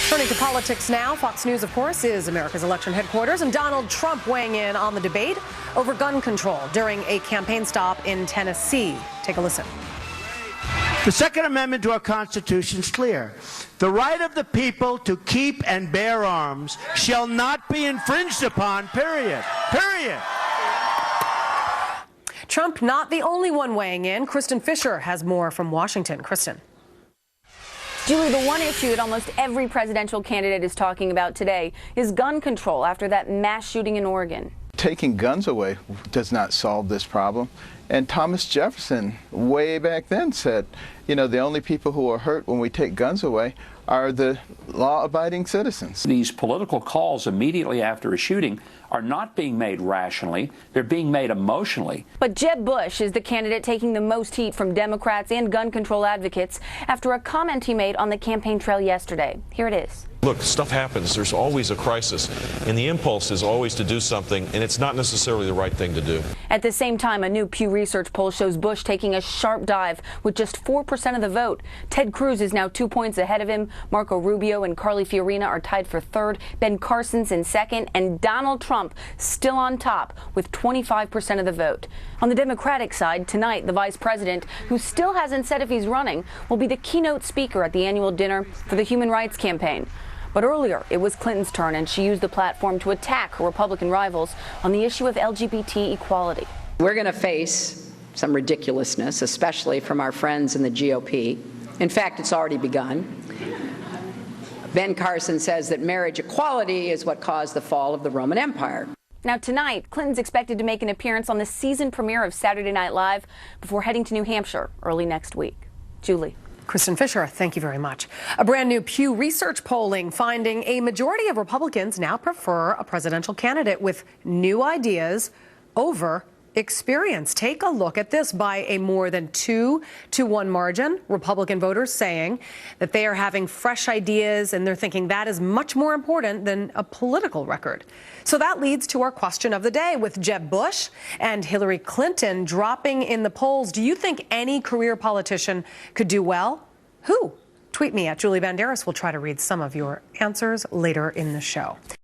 Turning to politics now, Fox News, of course, is America's election headquarters, and Donald Trump weighing in on the debate over gun control during a campaign stop in Tennessee. Take a listen. The Second Amendment to our Constitution is clear. The right of the people to keep and bear arms shall not be infringed upon, period. Period. Trump not the only one weighing in. Kristen Fisher has more from Washington. Kristen. Julie, the one issue that almost every presidential candidate is talking about today is gun control after that mass shooting in Oregon. Taking guns away does not solve this problem. And Thomas Jefferson, way back then, said, you know, the only people who are hurt when we take guns away are the law-abiding citizens. These political calls immediately after a shooting are not being made rationally, they're being made emotionally. But Jeb Bush is the candidate taking the most heat from Democrats and gun control advocates after a comment he made on the campaign trail yesterday. Here it is. Look, stuff happens. There's always a crisis, and the impulse is always to do something, and it's not necessarily the right thing to do. At the same time, a new Pew Research poll shows Bush taking a sharp dive with just 4% of the vote. Ted Cruz is now 2 points ahead of him. Marco Rubio and Carly Fiorina are tied for third. Ben Carson's in second, and Donald Trump still on top with 25% of the vote. On the Democratic side, tonight, the vice president, who still hasn't said if he's running, will be the keynote speaker at the annual dinner for the Human Rights Campaign. But earlier, it was Clinton's turn, and she used the platform to attack her Republican rivals on the issue of LGBT equality. We're going to face some ridiculousness, especially from our friends in the GOP. In fact, it's already begun. Ben Carson says that marriage equality is what caused the fall of the Roman Empire. Now tonight, Clinton's expected to make an appearance on the season premiere of Saturday Night Live before heading to New Hampshire early next week. Julie. Kristen Fisher, thank you very much. A brand new Pew Research polling finding a majority of Republicans now prefer a presidential candidate with new ideas over experience. Take a look at this. By a more than 2-to-1 margin, Republican voters saying that they are having fresh ideas, and they're thinking that is much more important than a political record. So that leads to our question of the day. With Jeb Bush and Hillary Clinton dropping in the polls, do you think any career politician could do well? Who? Tweet me at Julie Banderas. We'll try to read some of your answers later in the show.